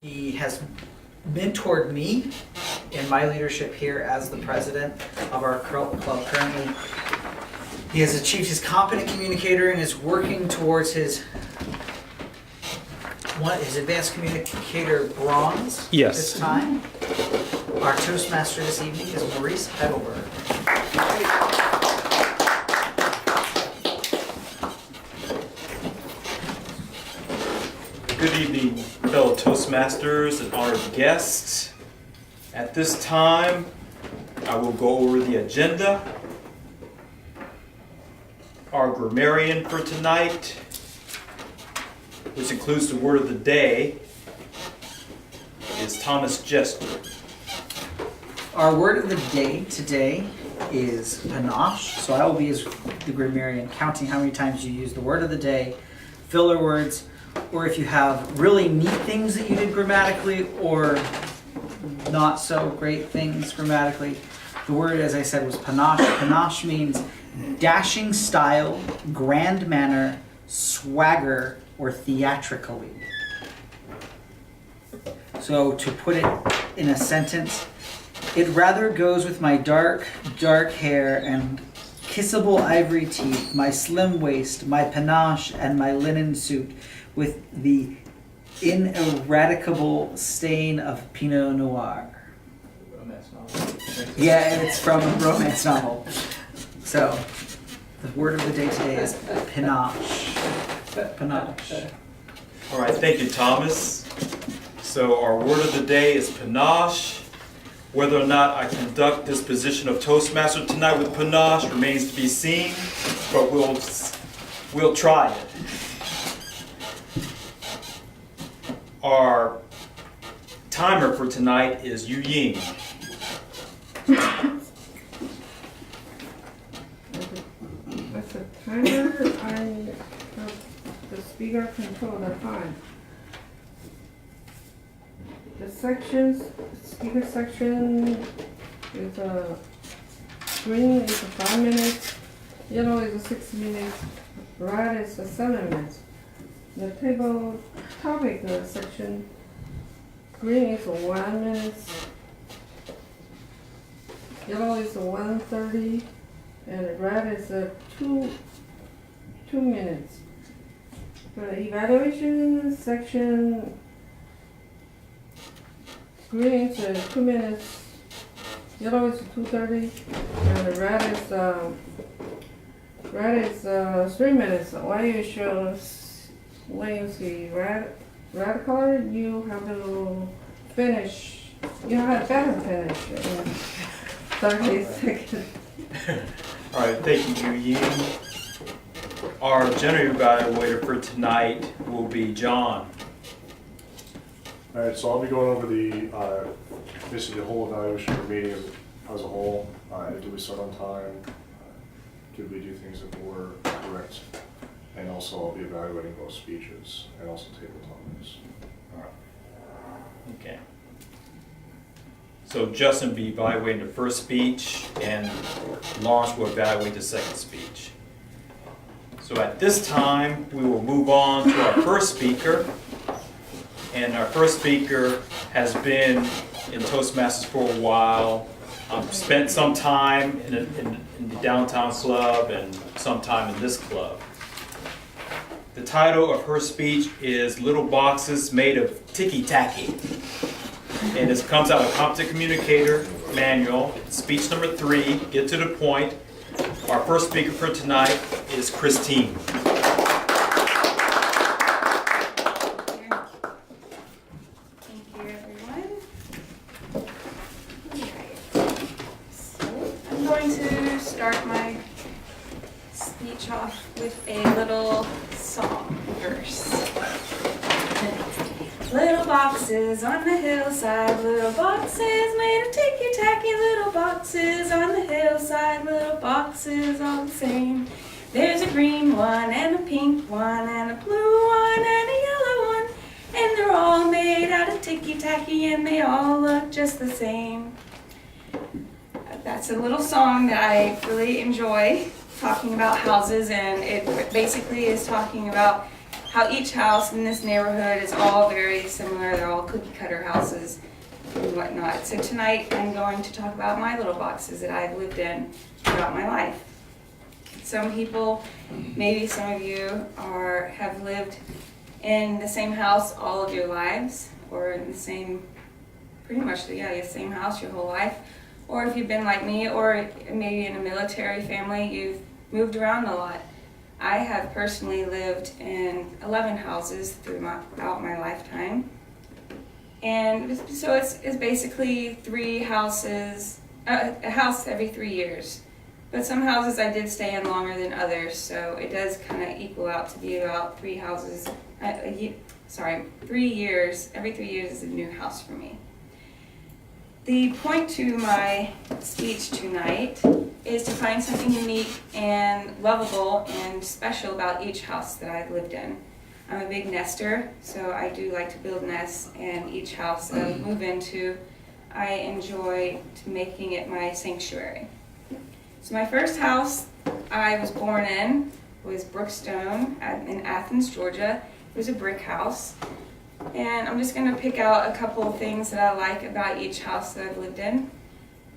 He has mentored me in my leadership here as the president of our club currently. He has achieved his competent communicator and is working towards his advanced communicator bronze. Yes. This time. Our Toastmaster this evening is Maurice Heidelberg. Good evening, fellow Toastmasters and honored guests. At this time, I will go over the agenda. Our grammarian for tonight, which includes the word of the day, is Thomas Jester. Our word of the day today is panache. So I will be as the grammarian, counting how many times you use the word of the day, filler words, or if you have really neat things that you did grammatically or not so great things grammatically. The word, as I said, was panache. Panache means dashing style, grand manner, swagger, or theatrically. So to put it in a sentence, it rather goes with my dark hair and kissable ivory teeth, my slim waist, my panache, and my linen suit, with the ineradicable stain of Pinot Noir. Romance novel. Yeah, it's from a romance novel. So, the word of the day today is panache. Panache. All right, thank you, Thomas. So our word of the day is panache. Whether or not I conduct this position of Toastmaster tonight with panache remains to be seen, but we'll try it. Our timer for tonight is Yu Ying. That's a timer. The speaker control the time. The speaker section is green is 5 minutes, yellow is 6 minutes, red is 7 minutes. The table topic section, green is 1 minute, yellow is 1:30, and red is 2 minutes. For the evaluation section, green is 2 minutes, yellow is 2:30, and the red is 3 minutes. When you see red color, you have to finish. You have better finish in 30 seconds. All right, thank you, Yu Ying. Our general evaluator for tonight will be John. All right, so I'll be going over basically the whole evaluation of the meeting as a whole. Did we start on time? Did we do things that were correct? And also I'll be evaluating both speeches and also table topics. All right. Okay. So Justin will be evaluating the first speech, and Lawrence will evaluate the second speech. So at this time, we will move on to our first speaker. And our first speaker has been in Toastmasters for a while, spent some time in the downtown club and some time in this club. The title of her speech is Little Boxes Made of Ticky-Tacky. And this comes out of Competent Communicator Manual, speech number 3, get to the point. Our first speaker for tonight is Christine. I'm going to start my speech off with a little song verse. Little boxes on the hillside, little boxes made of ticky-tacky, little boxes on the hillside, little boxes all the same. There's a green one and a pink one and a blue one and a yellow one, and they're all made out of ticky-tacky and they all look just the same. That's a little song that I really enjoy, talking about houses, and it basically is talking about how each house in this neighborhood is all very similar. They're all cookie cutter houses and whatnot. So tonight I'm going to talk about my little boxes that I've lived in throughout my life. Some people, maybe some of you have lived in the same house all of your lives, or in the same, pretty much, the same house your whole life. Or if you've been like me, or maybe in a military family, you've moved around a lot. I have personally lived in 11 houses throughout my lifetime. And so it's basically 3 houses, a house every 3 years. But some houses I did stay in longer than others, so it does kind of equal out to be about 3 houses, 3 years, every 3 years is a new house for me. The point to my speech tonight is to find something unique and lovable and special about each house that I've lived in. I'm a big nester, so I do like to build nests, and each house I move into, I enjoy making it my sanctuary. So my first house I was born in was Brookstone in Athens, Georgia. It was a brick house. And I'm just going to pick out a couple of things that I like about each house that I've lived in.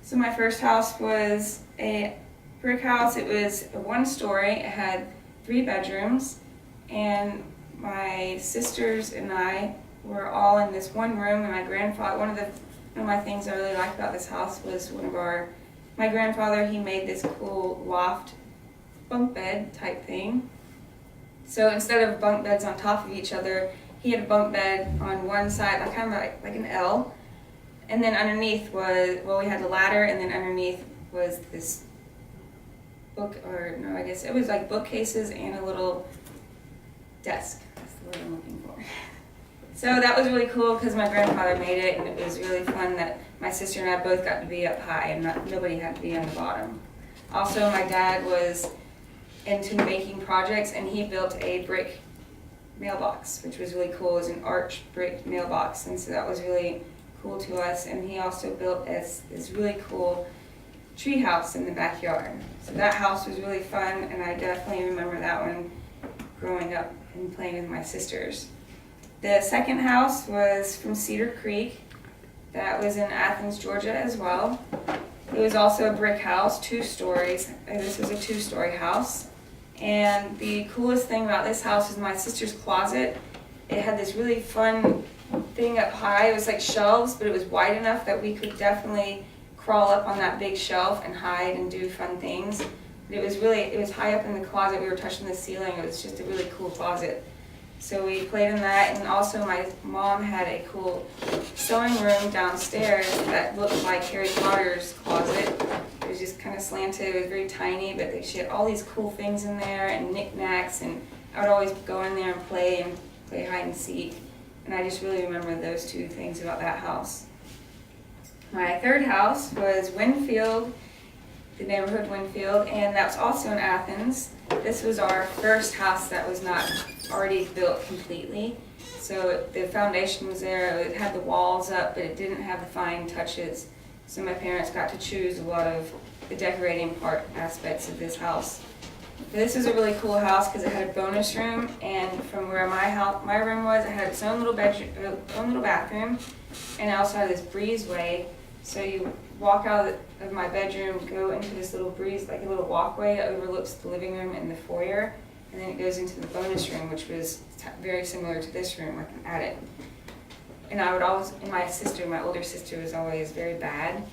So my first house was a brick house. It was a 1-story. It had 3 bedrooms. And my sisters and I were all in this one room. And my grandfather, one of my things I really liked about this house was my grandfather, he made this cool loft bunk bed type thing. So instead of bunk beds on top of each other, he had a bunk bed on one side, kind of like an L. And then underneath we had a ladder, and then underneath was this it was like bookcases and a little desk. That's the word I'm looking for. So that was really cool because my grandfather made it, and it was really fun that my sister and I both got to be up high and nobody had to be on the bottom. Also, my dad was into making projects, and he built a brick mailbox, which was really cool. It was an arch brick mailbox, and so that was really cool to us. And he also built this really cool tree house in the backyard. So that house was really fun, and I definitely remember that one growing up and playing with my sisters. The second house was from Cedar Creek. That was in Athens, Georgia as well. It was also a brick house, 2 stories. This was a 2-story house. And the coolest thing about this house is my sister's closet. It had this really fun thing up high. It was like shelves, but it was wide enough that we could definitely crawl up on that big shelf and hide and do fun things. But it was high up in the closet. We were touching the ceiling. It was just a really cool closet. So we played in that, and also my mom had a cool sewing room downstairs that looked like Harry Potter's closet. It was just kind of slanted. It was very tiny, but she had all these cool things in there and knickknacks, and I would always go in there and play hide and seek. And I just really remember those 2 things about that house. My third house was Winfield, the neighborhood Winfield, and that was also in Athens. This was our first house that was not already built completely. So the foundation was there, it had the walls up, but it didn't have the fine touches. So my parents got to choose a lot of the decorating aspects of this house. But this was a really cool house because it had a bonus room, and from where my room was, it had its own little bathroom, and it also had this breezeway. So you walk out of my bedroom, go into this little like a little walkway that overlooks the living room and the foyer, and then it goes into the bonus room, which was very similar to this room, like an attic. And my older sister was always very bad,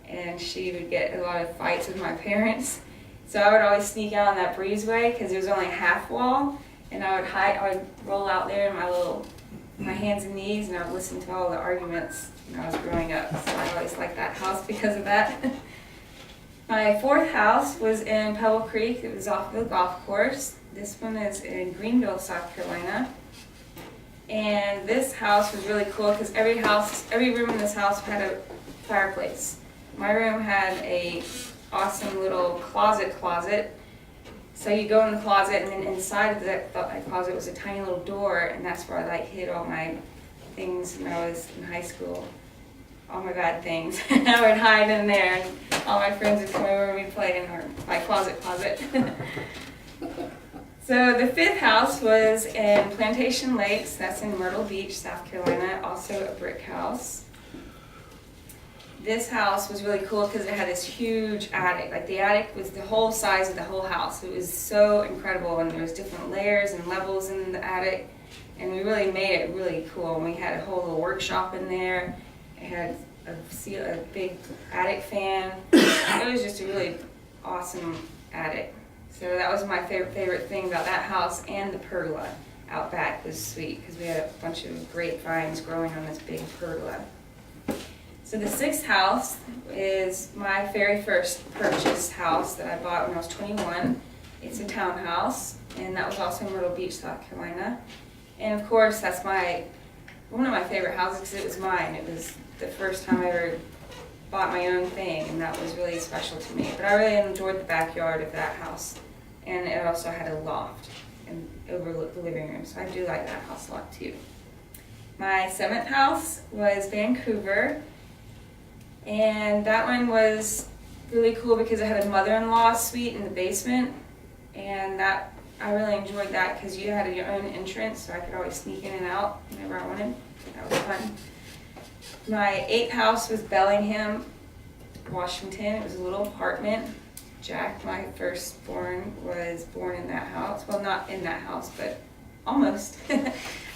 and she would get a lot of fights with my parents. So I would always sneak out on that breezeway because it was only half wall, and I would roll out there in my hands and knees, and I would listen to all the arguments when I was growing up. So I always liked that house because of that. My fourth house was in Pebble Creek. It was off of the golf course. This one is in Greenville, South Carolina. And this house was really cool because every room in this house had a fireplace. My room had a awesome little closet. So you go in the closet, and then inside of that closet was a tiny little door, and that's where I hid all my things when I was in high school. All my bad things. I would hide in there, and all my friends would come over and we'd play in my closet. So the fifth house was in Plantation Lakes, that's in Myrtle Beach, South Carolina, also a brick house. This house was really cool because it had this huge attic. Like the attic was the whole size of the whole house. It was so incredible, and there was different layers and levels in the attic, and we really made it really cool. And we had a whole little workshop in there. It had a big attic fan. It was just a really awesome attic. So that was my favorite thing about that house, and the pergola out back was sweet because we had a bunch of grapevines growing on this big pergola. So the sixth house is my very first purchased house that I bought when I was 21. It's a townhouse, and that was also in Myrtle Beach, South Carolina. And of course, that's one of my favorite houses because it was mine. It was the first time I ever bought my own thing, and that was really special to me. But I really enjoyed the backyard of that house, and it also had a loft and overlooked the living room, so I do like that house a lot too. My seventh house was Vancouver, and that one was really cool because it had a mother-in-law suite in the basement, and that I really enjoyed that because you had your own entrance, so I could always sneak in and out whenever I wanted. That was fun. My eighth house was Bellingham, Washington. It was a little apartment. Jack, my firstborn, was born in that house. Well, not in that house, but almost.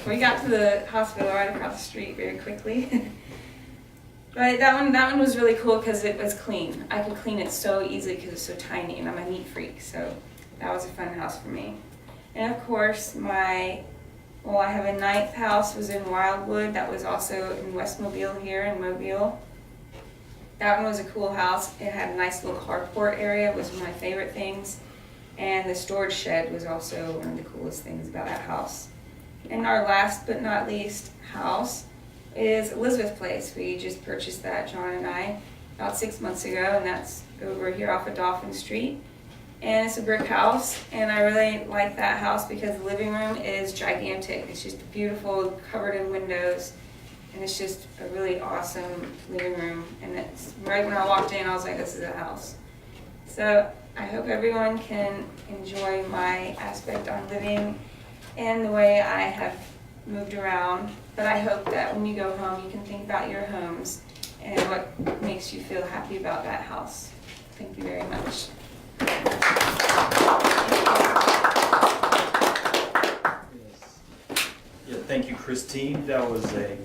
We got to the hospital right across the street very quickly. But that one was really cool because it was clean. I could clean it so easily because it's so tiny, and I'm a neat freak, so that was a fun house for me. And of course, I have a ninth house was in Wildwood. That was also in West Mobile here in Mobile. That one was a cool house. It had a nice little carport area. It was one of my favorite things. And the storage shed was also one of the coolest things about that house. And our last but not least house is Elizabeth Place. We just purchased that, John and I, about 6 months ago, and that's over here off of Dauphin Street. And it's a brick house, and I really like that house because the living room is gigantic. It's just beautiful, covered in windows, and it's just a really awesome living room. And it's right when I walked in, I was like, this is a house. So I hope everyone can enjoy my aspect on living and the way I have moved around. But I hope that when you go home, you can think about your homes and what makes you feel happy about that house. Thank you very much. Yeah, thank you, Christine. That was a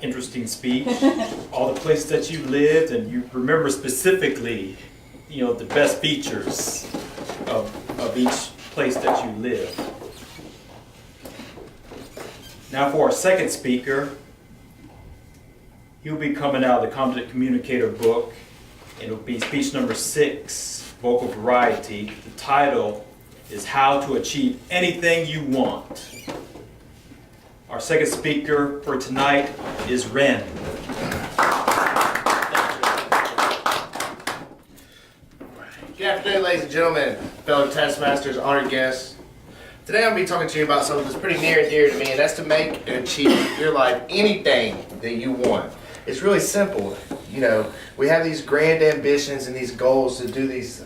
interesting speech. All the places that you lived, and you remember specifically, the best features of each place that you lived. Now for our second speaker, he'll be coming out of the Competent Communicator book. It'll be speech number 6, Vocal Variety. The title is How to Achieve Anything You Want. Our second speaker for tonight is Ren. Good afternoon, ladies and gentlemen, fellow Toastmasters, honored guests. Today I'm going to be talking to you about something that's pretty near and dear to me, and that's to make and achieve in your life anything that you want. It's really simple. We have these grand ambitions and these goals to do these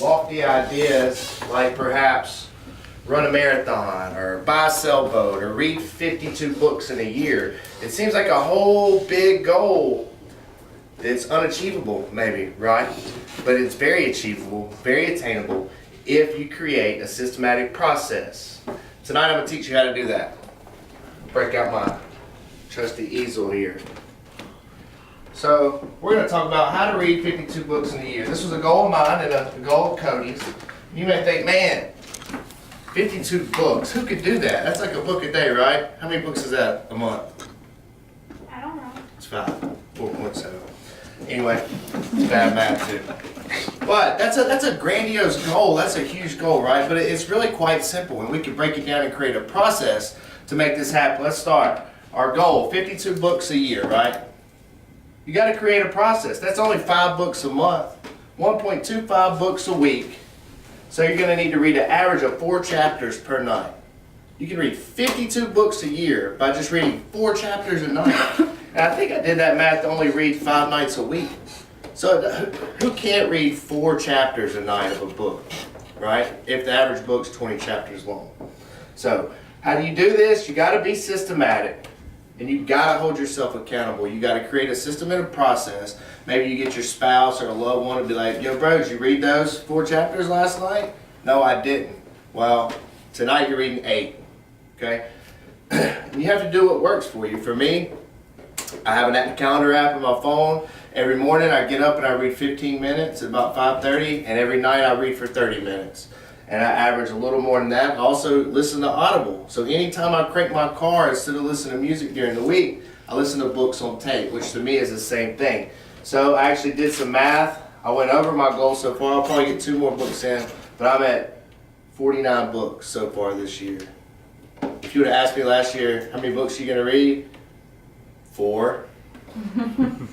lofty ideas, like perhaps run a marathon or buy a sailboat or read 52 books in a year. It seems like a whole big goal that's unachievable, maybe, right? But it's very achievable, very attainable if you create a systematic process. Tonight I'm going to teach you how to do that. Break out my trusty easel here. So we're going to talk about how to read 52 books in a year. This was a goal of mine and a goal of Cody's. You may think, man, 52 books, who could do that? That's like a book a day, right? How many books is that a month? I don't know. It's 5, 4.7. Anyway, it's bad math too. But that's a grandiose goal. That's a huge goal, right? But it's really quite simple, and we can break it down and create a process to make this happen. Let's start. Our goal, 52 books a year, right? You got to create a process. That's only 5 books a month, 1.25 books a week. So you're going to need to read an average of 4 chapters per night. You can read 52 books a year by just reading 4 chapters a night. And I think I did that math to only read 5 nights a week. So who can't read 4 chapters a night of a book? right? If the average book's 20 chapters long. So how do you do this? You got to be systematic, and you got to hold yourself accountable. You got to create a system and a process. Maybe you get your spouse or a loved one to be like, yo bro, did you read those 4 chapters last night? No, I didn't. Well, tonight you're reading 8, okay? And you have to do what works for you. For me, I have a calendar app on my phone. Every morning I get up and I read 15 minutes at about 5:30, and every night I read for 30 minutes. And I average a little more than that. I also listen to Audible. So anytime I crank my car, instead of listening to music during the week, I listen to books on tape, which to me is the same thing. So I actually did some math. I went over my goal so far. I'll probably get 2 more books in, but I'm at 49 books so far this year. If you would have asked me last year, how many books are you going to read? 4.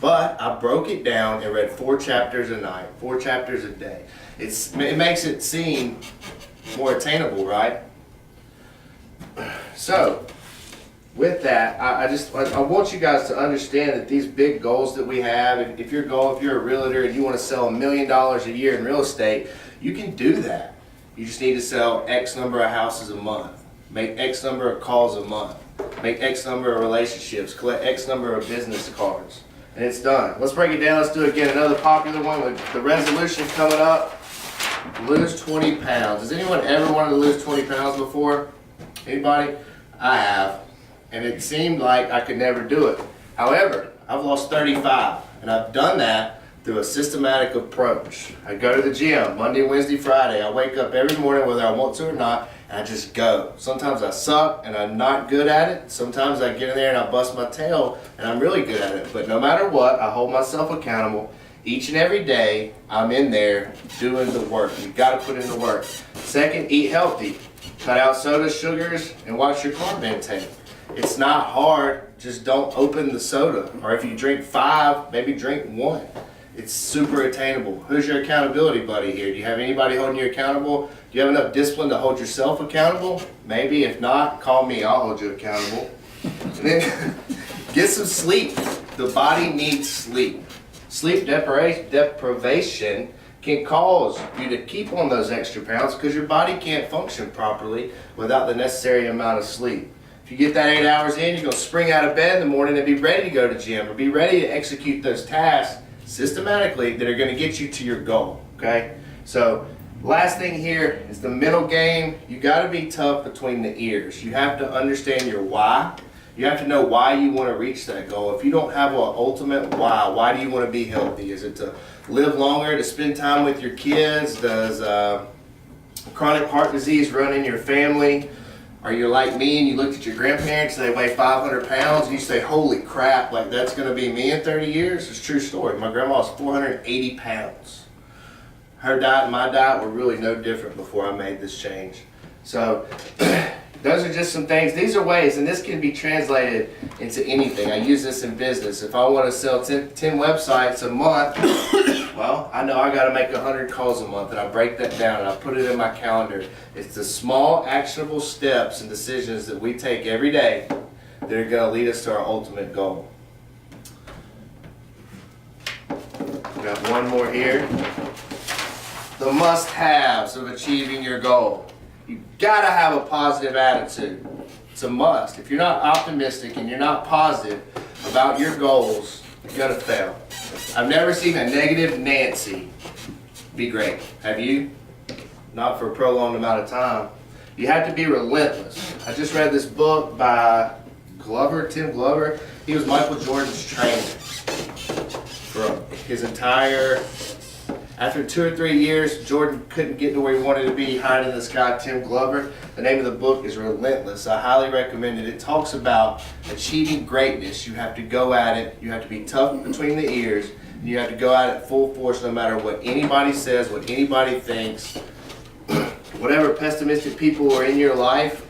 But I broke it down and read 4 chapters a night, 4 chapters a day. It makes it seem more attainable, right? So, with that, I want you guys to understand that these big goals that we have, if you're a realtor and you want to sell $1 million a year in real estate, you can do that. You just need to sell X number of houses a month, make X number of calls a month, make X number of relationships, collect X number of business cards, and it's done. Let's break it down. Let's do it again. Another popular one with the resolution coming up. Lose 20 pounds. Has anyone ever wanted to lose 20 pounds before? Anybody? I have. And it seemed like I could never do it. However, I've lost 35, and I've done that through a systematic approach. I go to the gym Monday, Wednesday, Friday. I wake up every morning whether I want to or not, and I just go. Sometimes I suck and I'm not good at it. Sometimes I get in there and I bust my tail and I'm really good at it. But no matter what, I hold myself accountable. Each and every day, I'm in there doing the work. You've got to put in the work. Second, eat healthy. Cut out soda, sugars, and watch your carb intake. It's not hard, just don't open the soda. Or if you drink 5, maybe drink 1. It's super attainable. Who's your accountability buddy here? Do you have anybody holding you accountable? Do you have enough discipline to hold yourself accountable? Maybe. If not, call me. I'll hold you accountable. And then get some sleep. The body needs sleep. Sleep deprivation can cause you to keep on those extra pounds because your body can't function properly without the necessary amount of sleep. If you get that 8 hours in, you're going to spring out of bed in the morning and be ready to go to gym or be ready to execute those tasks systematically that are going to get you to your goal, okay? So last thing here is the middle game. You got to be tough between the ears. You have to understand your why. You have to know why you want to reach that goal. If you don't have an ultimate why do you want to be healthy? Is it to live longer, to spend time with your kids? Does chronic heart disease run in your family? Are you like me and you looked at your grandparents and they weigh 500 pounds and you say, holy crap, like that's going to be me in 30 years? It's a true story. My grandma was 480 pounds. Her diet and my diet were really no different before I made this change. So those are just some things. These are ways, and this can be translated into anything. I use this in business. If I want to sell 10 websites a month, well, I know I got to make 100 calls a month, and I break that down and I put it in my calendar. It's the small, actionable steps and decisions that we take every day that are going to lead us to our ultimate goal. Got one more here. The must-haves of achieving your goal. You gotta have a positive attitude. It's a must. If you're not optimistic and you're not positive about your goals, you're gonna fail. I've never seen a negative Nancy be great. Have you? Not for a prolonged amount of time. You have to be relentless. I just read this book by Tim Glover. He was Michael Jordan's trainer for his entire. After 2 or 3 years, Jordan couldn't get to where he wanted to be, hiding in the sky, Tim Glover. The name of the book is Relentless. I highly recommend it. It talks about achieving greatness. You have to go at it. You have to be tough between the ears. And you have to go at it full force no matter what anybody says, what anybody thinks. Whatever pessimistic people are in your life,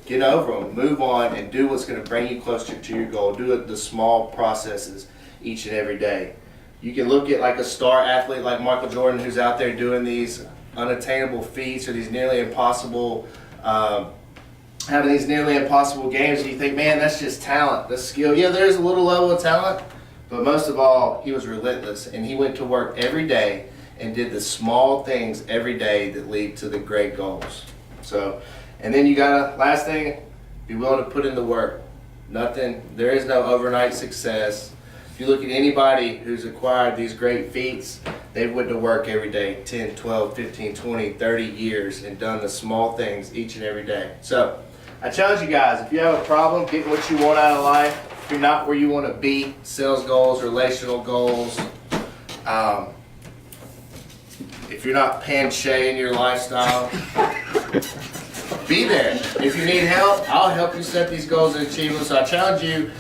get over them. Move on and do what's going to bring you closer to your goal. Do it the small processes each and every day. You can look at like a star athlete like Michael Jordan who's out there doing these unattainable feats or these nearly impossible, having these nearly impossible games, and you think, man, that's just talent, that's skill. Yeah, there's a little level of talent, but most of all, he was relentless, and he went to work every day, and did the small things every day that lead to the great goals. So, and then you gotta, last thing, be willing to put in the work. There is no overnight success. If you look at anybody who's acquired these great feats, they've went to work every day, 10, 12, 15, 20, 30 years, and done the small things each and every day. So, I challenge you guys, if you have a problem getting what you want out of life, if you're not where you want to be, sales goals, relational goals, if you're not pan-shay in your lifestyle, be there. If you need help, I'll help you set these goals and achieve them. So I challenge you,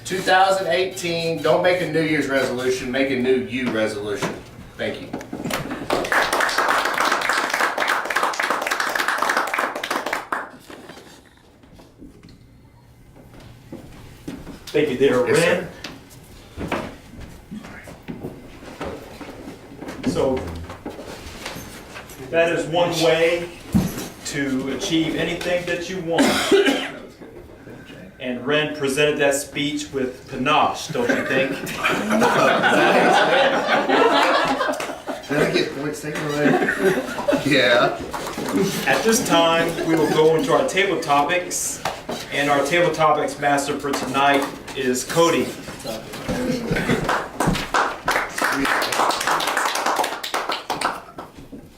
2018, don't make a New Year's resolution, make a new you resolution. Thank you. Thank you there, Yes, Ren. So that is one way to achieve anything that you want. And Ren presented that speech with panache, don't you think? Did I get points taken away? Yeah. At this time, we will go into our table topics. And our table topics master for tonight is Cody.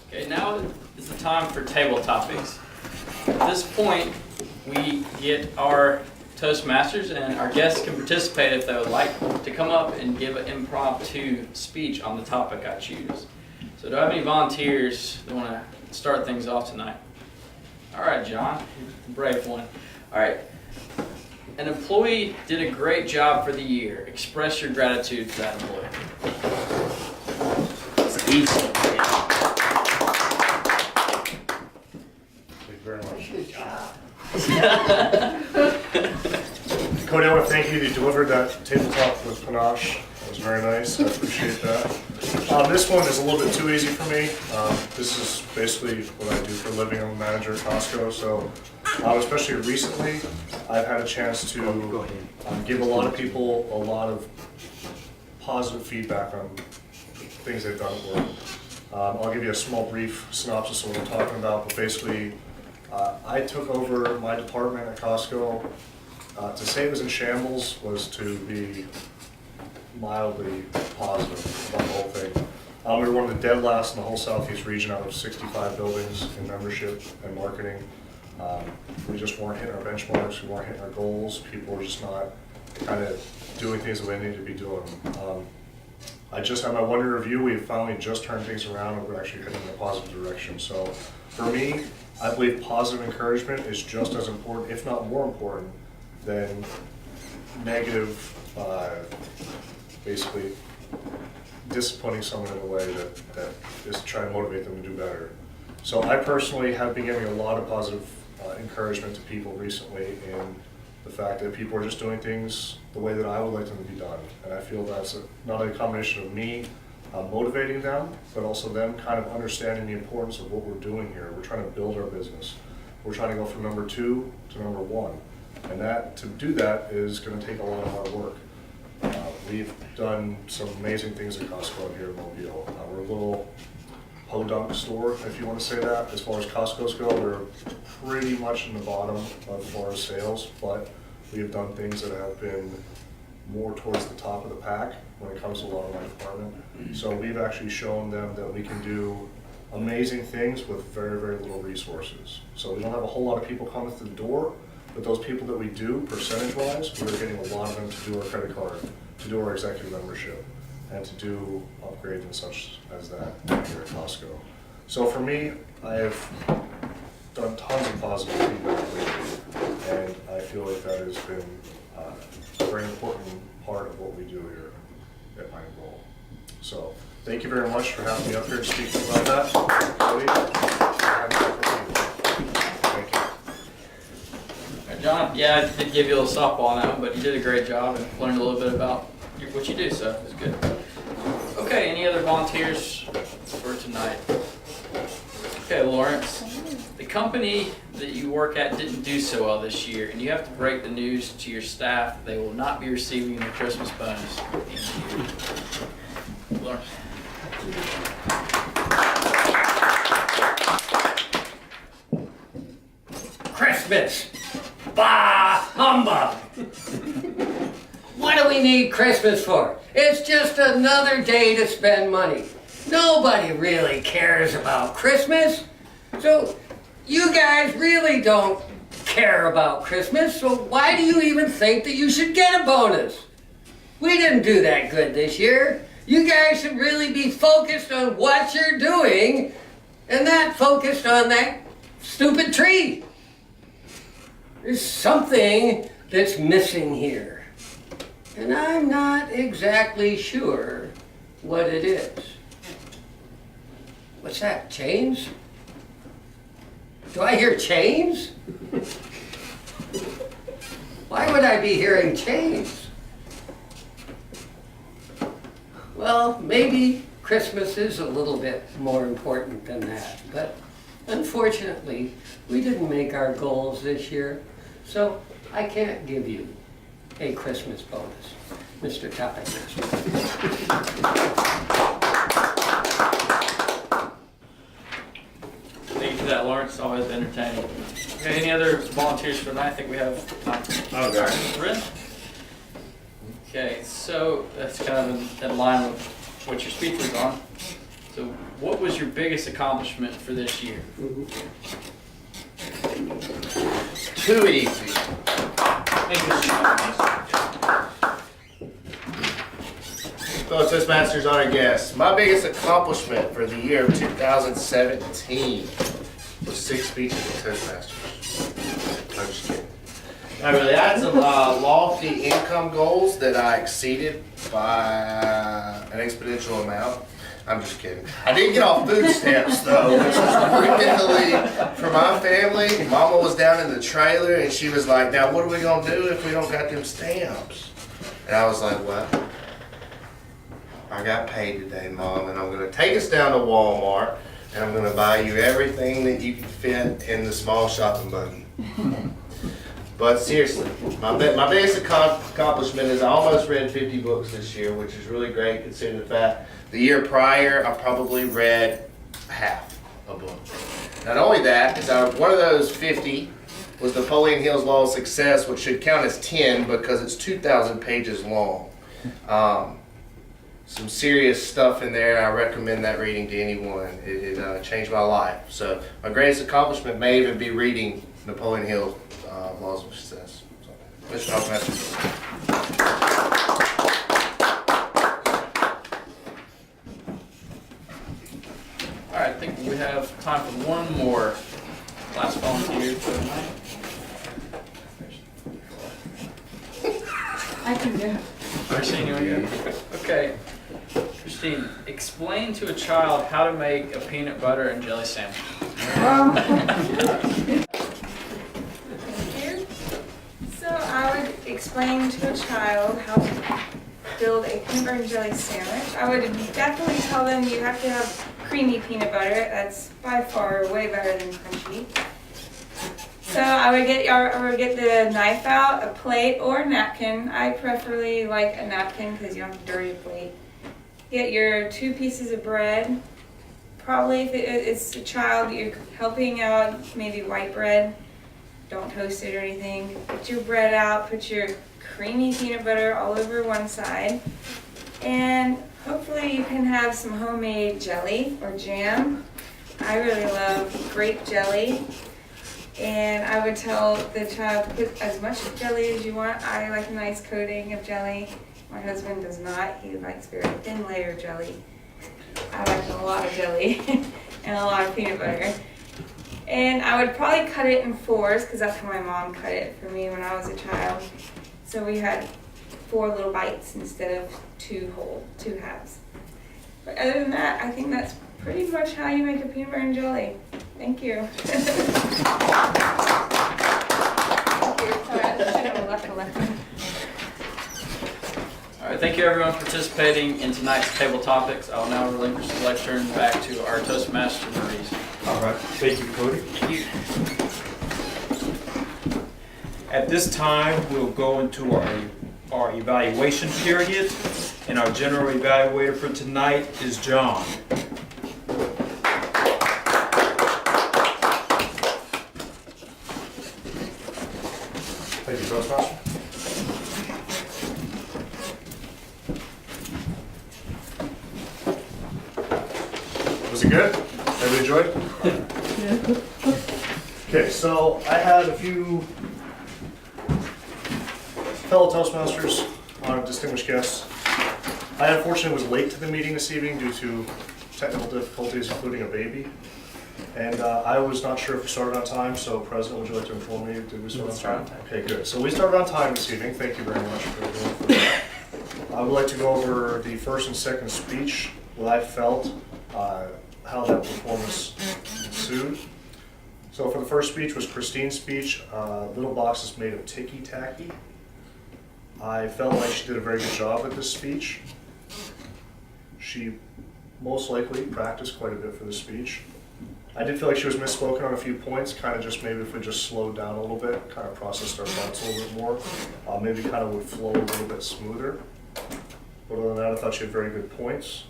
Okay, now is the time for table topics. At this point, we get our Toastmasters, and our guests can participate if they would like to come up and give an impromptu speech on the topic I choose. So do I have any volunteers that want to start things off tonight? All right, John, brave one. All right. An employee did a great job for the year. Express your gratitude to that employee. It's easy. Thank you very much. Cody, I want to thank you. You delivered that tabletop with panache. It was very nice. I appreciate that. This one is a little bit too easy for me. This is basically what I do for a living. I'm a manager at Costco, so especially recently, I've had a chance to give a lot of people a lot of positive feedback on things they've done at work. I'll give you a small brief synopsis of what I'm talking about, but basically, I took over my department at Costco. To say it was in shambles was to be mildly positive about the whole thing. We were one of the dead last in the whole Southeast region out of 65 buildings in membership and marketing. We just weren't hitting our benchmarks, we weren't hitting our goals, people were just not kind of doing things the way they needed to be doing. I just had my one-year review, we have finally just turned things around and we're actually heading in a positive direction. So for me, I believe positive encouragement is just as important, if not more important, than negative, basically disciplining someone in a way that is to try and motivate them to do better. So I personally have been giving a lot of positive encouragement to people recently in the fact that people are just doing things the way that I would like them to be done. And I feel that's not only a combination of me motivating them, but also them kind of understanding the importance of what we're doing here. We're trying to build our business. We're trying to go from number 2 to number 1. And that, to do that is going to take a lot of hard work. We've done some amazing things at Costco here in Mobile. We're a little podunk store, if you want to say that. As far as Costco's go, we're pretty much in the bottom as far as sales, but we have done things that have been more towards the top of the pack when it comes to a lot of my department. So we've actually shown them that we can do amazing things with very, very little resources. So we don't have a whole lot of people coming through the door, but those people that we do, percentage-wise, we're getting a lot of them to do our credit card, to do our executive membership, and to do upgrades and such as that here at Costco. So for me, I have done tons of positive feedback lately, and I feel like that has been a very important part of what we do here at my role. So thank you very much for having me up here speaking about that. Thank you. John, yeah, I did give you a little softball on that one, but you did a great job and learned a little bit about what you do, so it was good. Okay, any other volunteers for tonight? Okay, Lawrence, the company that you work at didn't do so well this year, and you have to break the news to your staff that they will not be receiving their Christmas bonus. Lawrence. Christmas. Bah, humbug. What do we need Christmas for? It's just another day to spend money. Nobody really cares about Christmas. So you guys really don't care about Christmas, so why do you even think that you should get a bonus? We didn't do that good this year. You guys should really be focused on what you're doing and not focused on that stupid tree. There's something that's missing here, and I'm not exactly sure what it is. What's that, chains? Do I hear chains? Why would I be hearing chains? Well, maybe Christmas is a little bit more important than that, but unfortunately, we didn't make our goals this year, so I can't give you a Christmas bonus, Mr. Toastmaster. Thank you for that, Lawrence. Always entertaining. Okay, any other volunteers for tonight? I think we have time. Okay. Rin? Okay, so that's kind of in line with what your speech was on. So what was your biggest accomplishment for this year? Too easy. Thank you, Fellow Toastmasters, honored guests. My biggest accomplishment for the year of 2017 was 6 speeches at Toastmasters. I'm just kidding. Not really. I had some lofty income goals that I exceeded by an exponential amount. I'm just kidding. I did get off food stamps though, which was really for my family. Mama was down in the trailer and she was like, "Now what are we gonna do if we don't got them stamps?" And I was like, "Well, I got paid today, Mom, and I'm gonna take us down to Walmart and I'm gonna buy you everything that you can fit in the small shopping buggy." But seriously, my biggest accomplishment is I almost read 50 books this year, which is really great considering the fact the year prior I probably read half a book. Not only that, is one of those 50 was Napoleon Hill's Law of Success, which should count as 10 because it's 2,000 pages long. Some serious stuff in there. I recommend that reading to anyone. It changed my life. So my greatest accomplishment may even be reading Napoleon Hill's Laws of Success. So, Mr. Toastmaster. All right, I think we have time for one more last volunteer for tonight. I can do it. Christine, you want to go? Okay. Christine, explain to a child how to make a peanut butter and jelly sandwich. Thank you. So I would explain to a child how to build a peanut butter and jelly sandwich. I would definitely tell them you have to have creamy peanut butter. That's by far way better than crunchy. So I would get the knife out, a plate or a napkin. I preferably like a napkin because you don't have to dirty a plate. Get your 2 pieces of bread. Probably if it's a child you're helping out, maybe white bread. Don't toast it or anything. Put your bread out, put your creamy peanut butter all over one side. And hopefully you can have some homemade jelly or jam. I really love grape jelly. And I would tell the child, put as much jelly as you want. I like a nice coating of jelly. My husband does not. He likes very thin layer jelly. I like a lot of jelly and a lot of peanut butter. And I would probably cut it in 4s because that's how my mom cut it for me when I was a child. So we had 4 little bites instead of 2 halves. But other than that, I think that's pretty much how you make a peanut butter and jelly. Thank you. Thank you. Sorry, I should have left a lesson. All right, thank you everyone for participating in tonight's table topics. I will now relinquish the lectern back to our Toastmaster, Maurice. All right, thank you, Cody. Thank you. At this time, we'll go into our evaluation period, and our general evaluator for tonight is John. Toastmaster. Was it good? Everybody enjoyed? Okay, so I had a few fellow Toastmasters, distinguished guests. I unfortunately was late to the meeting this evening due to technical difficulties, including a baby. And I was not sure if we started on time, so President, would you like to inform me? Did we start on time? Okay, good. So we started on time this evening. Thank you very much for doing that. I would like to go over the first and second speech, what I felt, how that performance ensued. So for the first speech was Christine's speech, little boxes made of ticky-tacky. I felt like she did a very good job with this speech. She most likely practiced quite a bit for the speech. I did feel like she was misspoken on a few points, kind of just maybe if we just slowed down a little bit, kind of processed our thoughts a little bit more, maybe kind of would flow a little bit smoother. But other than that, I thought she had very good points.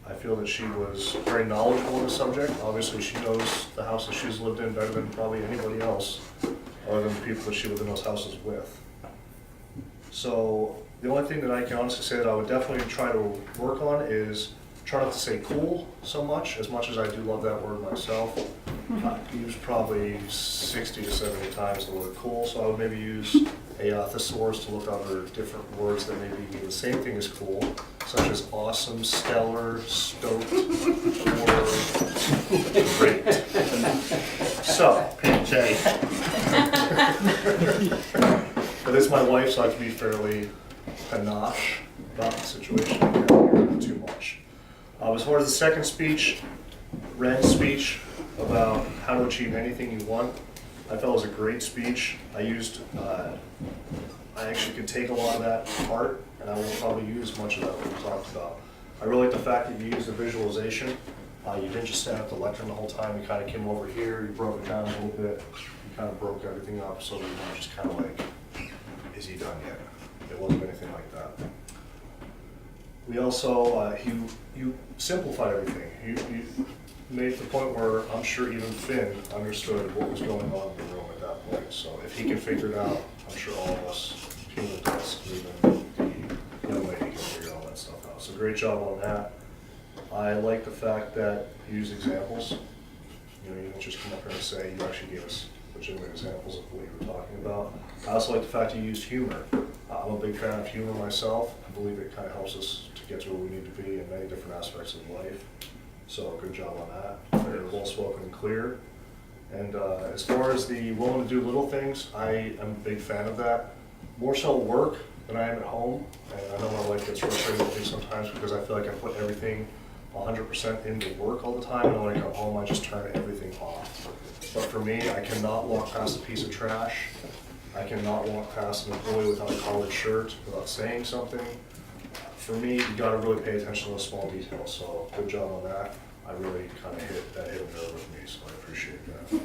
I feel that she was very knowledgeable in the subject. Obviously, she knows the house that she's lived in better than probably anybody else, other than the people that she lived in those houses with. So the only thing that I can honestly say that I would definitely try to work on is try not to say cool so much as I do love that word myself. I use probably 60 to 70 times the word cool, so I would maybe use a thesaurus to look other different words that maybe mean the same thing as cool, such as awesome, stellar, stoked, or great. So, Jay. But it's my wife, so I have to be fairly panache about the situation. I can't hear too much. As far as the second speech, Ren's speech about how to achieve anything you want, I felt it was a great speech. I actually could take a lot of that part, and I won't probably use much of that what we talked about. I really like the fact that you used the visualization. You didn't just stand at the lectern the whole time. You kind of came over here, you broke it down a little bit, you kind of broke everything up so that you were just kind of like, is he done yet? It wasn't anything like that. We also, you simplified everything. You made the point where I'm sure even Finn understood what was going on in the room at that point. So if he can figure it out, I'm sure all of us human adults, even the young lady, can figure all that stuff out. So great job on that. I like the fact that you use examples. You know, you didn't just come up here and say, you actually gave us legitimate examples of what you were talking about. I also like the fact you used humor. I'm a big fan of humor myself. I believe it kind of helps us to get to where we need to be in many different aspects of life. So good job on that. Very well spoken and clear. And as far as the willing to do little things, I am a big fan of that. More so at work than I am at home. And I know my wife gets frustrated with me sometimes because I feel like I put everything 100% into work all the time, and when I come home, I just turn everything off. But for me, I cannot walk past a piece of trash. I cannot walk past an employee without a collared shirt, without saying something. For me, you gotta really pay attention to those small details, so good job on that. I really kind of hit a nerve with me, so I appreciate that.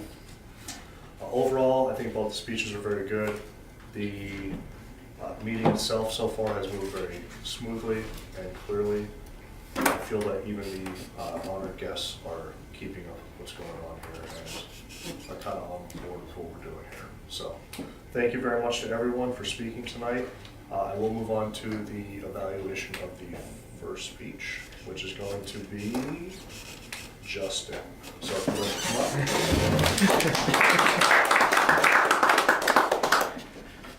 Overall, I think both the speeches are very good. The meeting itself so far has moved very smoothly and clearly. I feel that even the honored guests are keeping up with what's going on here and are kind of on board with what we're doing here. So, thank you very much to everyone for speaking tonight. I will move on to the evaluation of the first speech, which is going to be Justin. So if you'd like to come up.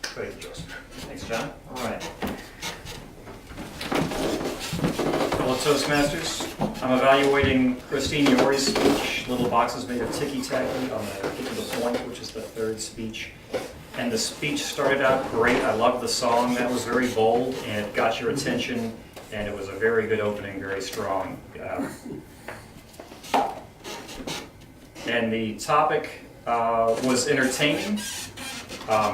Thank you, Justin. Thanks, John. All right. Fellow Toastmasters, I'm evaluating Christine Yori's speech, Little Boxes Made of Ticky-Tacky. I'm going to get to the point, which is the third speech. And the speech started out great. I loved the song. That was very bold, and it got your attention, and it was a very good opening, very strong. And the topic was entertaining.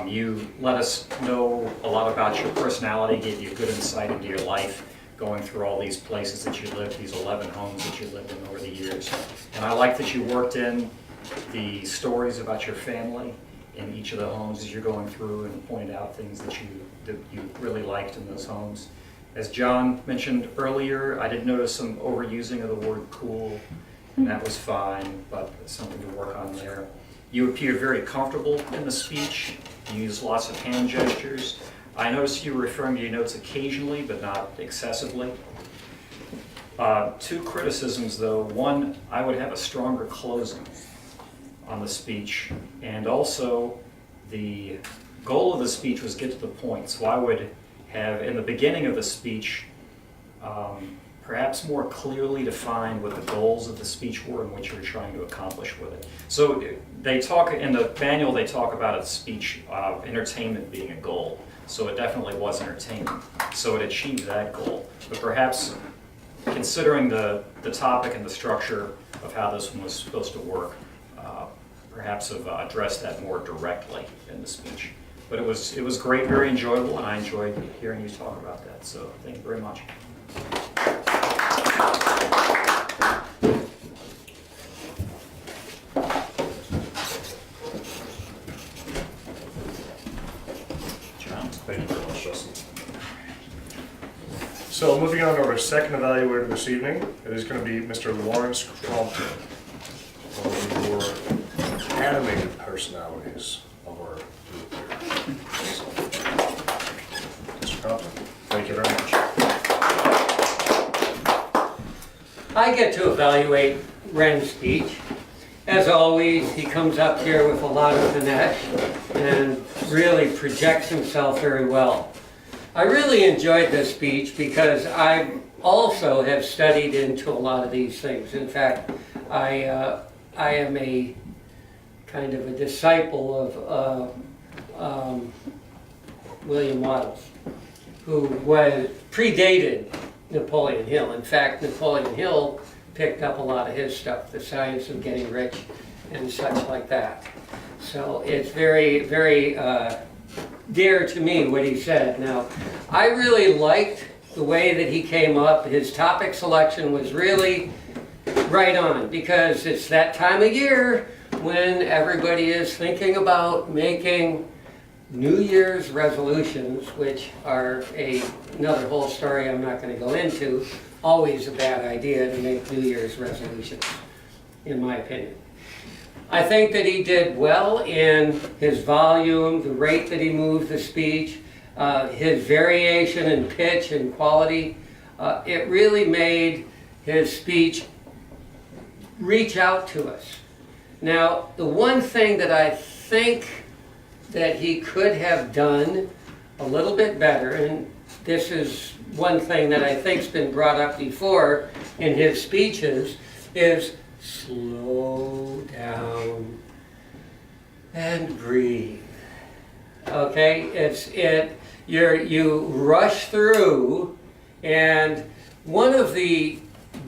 You let us know a lot about your personality, gave you good insight into your life, going through all these places that you lived, these 11 homes that you lived in over the years. And I like that you worked in the stories about your family in each of the homes as you're going through and pointed out things that you really liked in those homes. As John mentioned earlier, I did notice some overusing of the word cool, and that was fine, but something to work on there. You appear very comfortable in the speech. You use lots of hand gestures. I noticed you were referring to your notes occasionally, but not excessively. Two criticisms though. One, I would have a stronger closing on the speech, and also the goal of the speech was get to the point. So I would have, in the beginning of the speech, perhaps more clearly define what the goals of the speech were and what you were trying to accomplish with it. So they talk, in the manual they talk about a speech, entertainment being a goal. So it definitely was entertainment. So it achieved that goal. But perhaps considering the topic and the structure of how this one was supposed to work, perhaps have addressed that more directly in the speech. But it was great, very enjoyable, and I enjoyed hearing you talk about that. So thank you very much. John? Thank you very much, Justin. So moving on to our second evaluator this evening, it is going to be Mr. Lawrence Crompton, one of your animated personalities of our group here. So, Mr. Crompton, thank you very much. I get to evaluate Ren's speech. As always, he comes up here with a lot of panache and really projects himself very well. I really enjoyed this speech because I also have studied into a lot of these things. In fact, I am a kind of a disciple of William Waddles, who was predated Napoleon Hill. In fact, Napoleon Hill picked up a lot of his stuff, The Science of Getting Rich and such like that. So it's very, very dear to me what he said. Now, I really liked the way that he came up. His topic selection was really right on, because it's that time of year when everybody is thinking about making New Year's resolutions, which are another whole story I'm not going to go into. Always a bad idea to make New Year's resolutions, in my opinion. I think that he did well in his volume, the rate that he moved the speech, his variation in pitch and quality. It really made his speech reach out to us. Now, the one thing that I think that he could have done a little bit better, and this is one thing that I think's been brought up before in his speeches, is slow down and breathe. Okay, you rush through, and one of the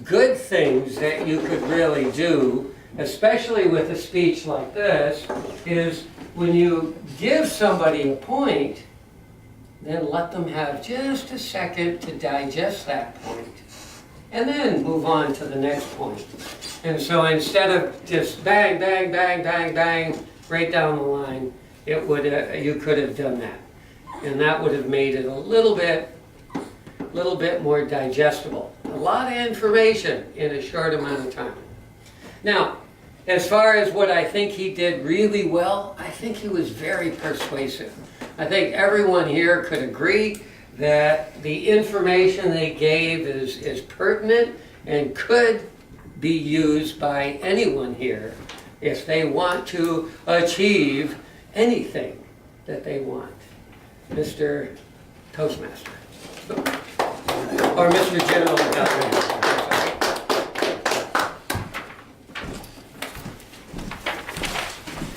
good things that you could really do, especially with a speech like this, is when you give somebody a point, then let them have just a second to digest that point, and then move on to the next point. And so instead of just bang, bang, bang, bang, bang, right down the line, you could have done that. And that would have made it a little bit more digestible. A lot of information in a short amount of time. Now, as far as what I think he did really well, I think he was very persuasive. I think everyone here could agree that the information they gave is pertinent and could be used by anyone here if they want to achieve anything that they want. Mr. Toastmaster. Or Mr. General Governor.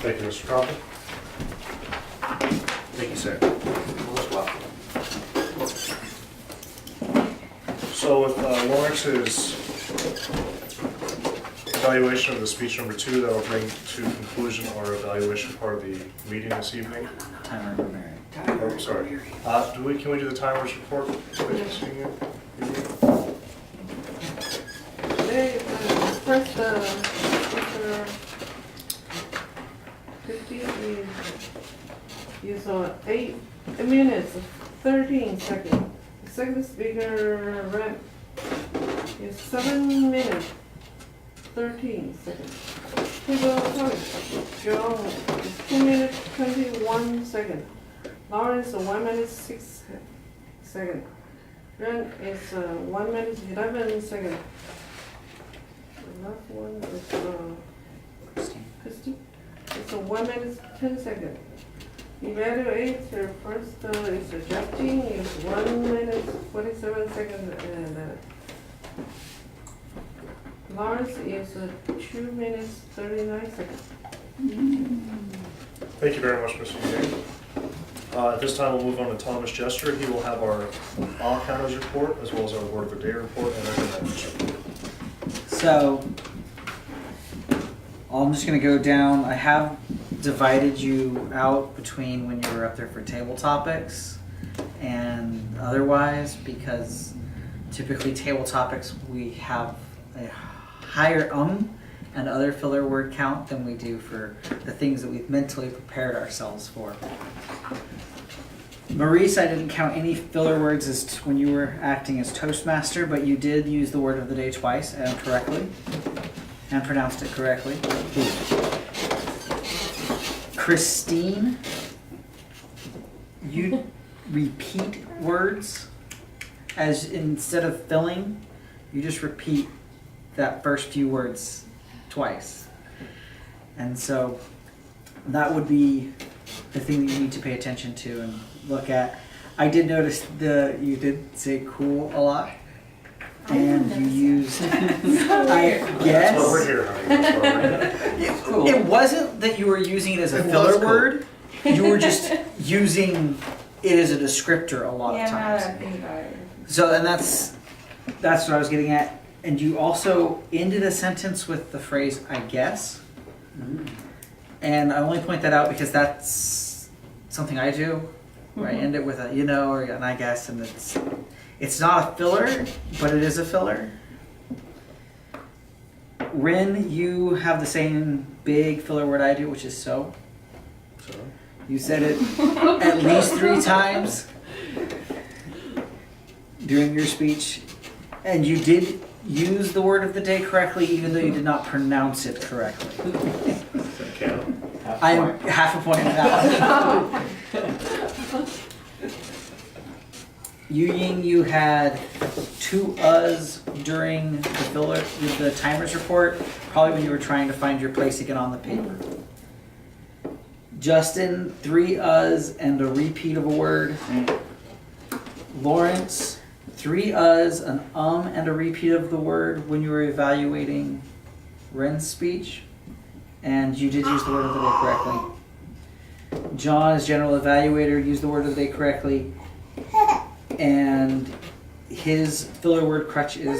Thank you, Mr. Crompton. Thank you, sir. Most welcome. So with Lawrence's evaluation of the speech number 2, that will bring to conclusion our evaluation part of the meeting this evening. Timer for Mary. Oh, sorry. Can we do the timers report? First, speaker 50 is 8 minutes, 13 seconds. The second speaker rep is 7 minutes, 13 seconds. Table topics. John is 2 minutes 21 seconds. Lawrence 1 minute 6 seconds. Ren is 1 minute 11 seconds. The last one is Christy. It's 1 minute 10 seconds. Evaluate first is Justin is 1 minute 47 seconds and Lawrence is 2 minutes 39 seconds. Thank you very much, Mr. McGee. At this time, we'll move on to Thomas Jester. He will have our all counters report, as well as our word of the day report and our convention report. So, I'm just going to go down. I have divided you out between when you were up there for table topics and otherwise, because typically table topics we have a higher and other filler word count than we do for the things that we've mentally prepared ourselves for. Maurice, I didn't count any filler words as when you were acting as Toastmaster, but you did use the word of the day twice and correctly, and pronounced it correctly. Christine, you repeat words as instead of filling, you just repeat that first few words twice. And so that would be the thing that you need to pay attention to and look at. I did notice you did say cool a lot. And you used, I guess. That's why we're here, honey. That's why we're here. Cool. It wasn't that you were using it as a filler word. You were just using it as a descriptor a lot of times. I think So, and that's what I was getting at. And you also ended a sentence with the phrase, I guess. And I only point that out because that's something I do, where I end it with a, or an I guess, and it's not a filler, but it is a filler. Rin, you have the same big filler word I do, which is so. So, You said it at least 3 times during your speech, and you did use the word of the day correctly, even though you did not pronounce it correctly. does that count? I am half a point now. Yu Ying, you had 2 uhs during the timers report, probably when you were trying to find your place again on the paper. Justin, 3 uhs and a repeat of a word. Lawrence, 3 uhs, an and a repeat of the word when you were evaluating Ren's speech. And you did use the word of the day correctly. John, as general evaluator, used the word of the day correctly. And his filler word crutch is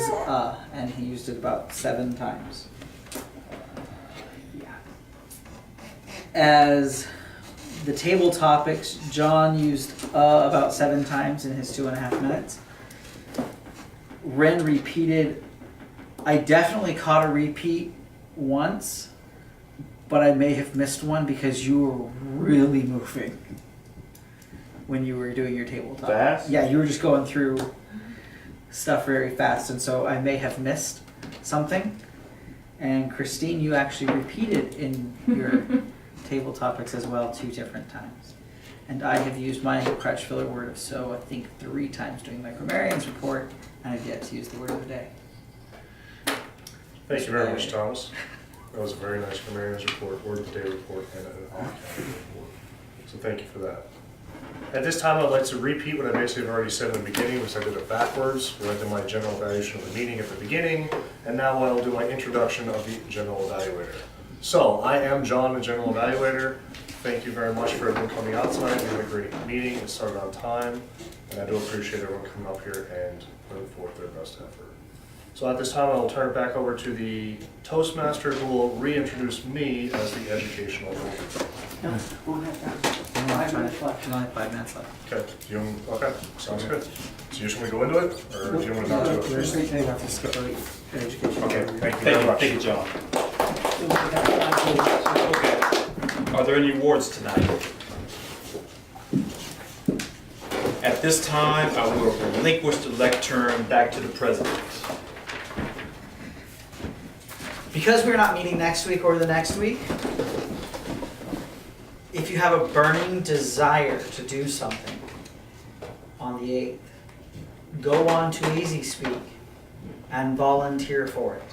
and he used it about 7 times. As the table topics, John used about 7 times in his 2.5 minutes. Ren repeated, I definitely caught a repeat once, but I may have missed one because you were really moving when you were doing your table topic. Fast? Yeah, you were just going through stuff very fast, and so I may have missed something. And Christine, you actually repeated in your table topics as well 2 different times. And I have used my crutch filler word of so, I think 3 times during my grammarian's report, and I've yet to use the word of the day. Thank you very much, Thomas. That was a very nice grammarian's report, word of the day report, and an all-counter report. So thank you for that. At this time, I'd like to repeat what I basically have already said in the beginning, which I did it backwards. I did my general evaluation of the meeting at the beginning, and now I'll do my introduction of the general evaluator. So, I am John, the general evaluator. Thank you very much for everyone coming out tonight. We had a great meeting. It started on time, and I do appreciate everyone coming up here and putting forth their best effort. So at this time, I will turn it back over to the Toastmaster, who will reintroduce me as the educational leader. No, won't have that. 5 minutes left. You only have 5 minutes left. Okay, okay, sounds good. So you just want me to go into it, or do you want to not do it first? You have to skip over education. Okay, thank you very much. Thank you, John. Okay. Are there any awards tonight? At this time, I will relinquish the lectern back to the president. Because we're not meeting next week or the next week, if you have a burning desire to do something on the 8th, go on to Easy Speak and volunteer for it.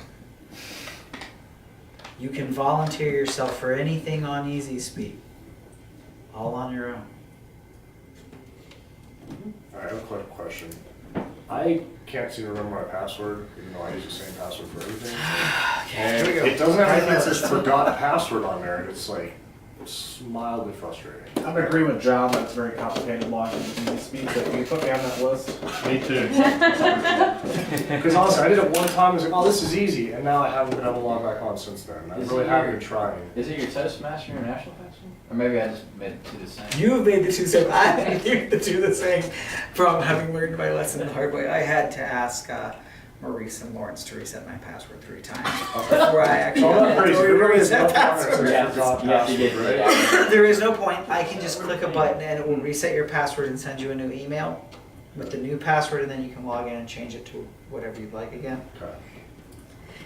You can volunteer yourself for anything on Easy Speak, all on your own. I have a quick question. I can't seem to remember my password, even though I use the same password for everything. And here we go. it doesn't have anything that Right. says forgot password on there, and it's like, it's mildly frustrating. I'm in agreement with John that it's very complicated logging into Easy Speak, so can you put me on that list? Me too. Because honestly, I did it one time, I was like, oh, this is easy, and now I haven't been able to log back on since then. I Is really it haven't your- been trying. Is it your Toastmaster International password? Or maybe I just made it to the same. You've made the two same. I made the two the same from having learned my lesson the hard way. I had to ask Maurice and Lawrence to reset my password 3 times before I actually So I'm got not the crazy, authority there to really is reset no password. password. Yeah, Forgot you have to get password, right? the There is no point. I can just click a button and it will reset your password and send you a new email with the new password, and then you can log in and change it to whatever you'd like again. Okay.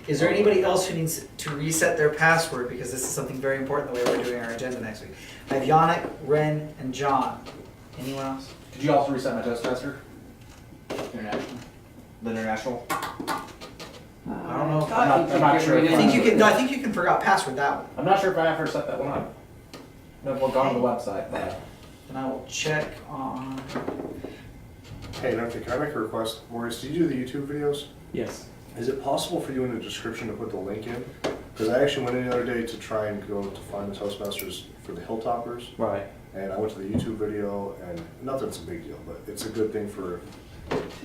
Is there anybody else who needs to reset their password? Because this is something very important the way we're doing our agenda next week. I have Yannick, Ren, and John. Anyone else? Did you also reset my Toastmaster? International. The international? I don't know. I'm not sure. I think you can. No, I think you can forgot password that one. I'm not sure if I ever set that one up. No, we'll go on the website, but. And I will check on. Hey, Nancy, can I make a request? Maurice, do you do the YouTube videos? Yes. Is it possible for you in the description to put the link in? Because I actually went in the other day to try and go to find the Toastmasters for the Hilltoppers, Right. and I went to the YouTube video, and not that it's a big deal, but it's a good thing for,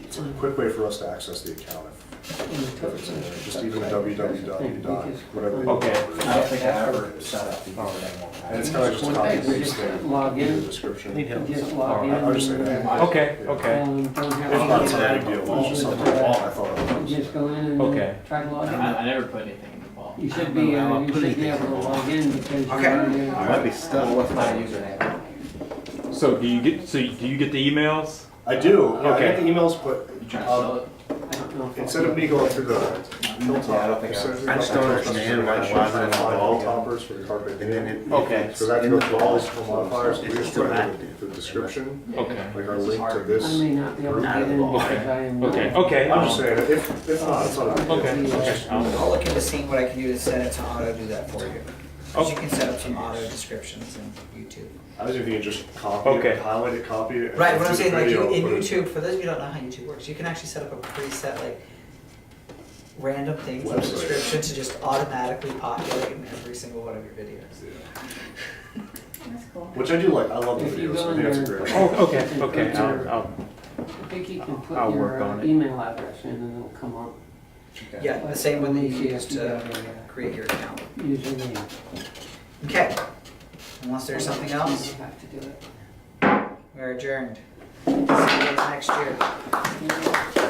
it's a quick way for us to access the account if it's in there. Just even www dot whatever. the Okay. Hilltoppers is. I don't think I ever set up the username. And it's kind of just copy and paste thing Log in the in, description. just log in. I'll just say that. Okay, okay. And don't have. If not, it's not a big deal, it's just something I thought it was. Just go in and Okay. try to log in. I never put anything in the ball. You should be able to log in because you're Okay. already. Might be stuck. What's my username? So do you get the emails? I do, yeah, I Okay. get the emails, but You trying to sell it? I don't know if instead of me going through the Hilltop, Yeah, I don't think instead I- of I just going don't through the understand why Hilltoppers, it wasn't I find involved. Hilltoppers for the Carpe Diem. Okay. Because I have to go through all these modifiers, we just put the description, Okay. like our link to this. I may not be able to get in because I am. Okay. Okay. I'm just saying, if not, it's not a big deal. Okay. Okay. I'll look into seeing what I can do to set it to auto do that for you. 'Cause you can set up some auto descriptions in YouTube. I was thinking just copy Okay. it, highlight it, copy it. and Right, what I'm do the saying, like video, in put it- YouTube, for those of you who don't know how YouTube works, you can actually set up a preset, like, random things in the Website. description to just automatically populate in every single one of your videos. That's cool. Which I do like, I love the If you videos, go I in think that's a there- great. Oh, okay. You can Okay. put your- I'll I think you can put I'll work your on it. email address in and it'll come up. Yeah, the same one that you Yeah, used you to got a create your account. username. Okay, unless there's something else, You have to do it. we're adjourned. See you guys next year.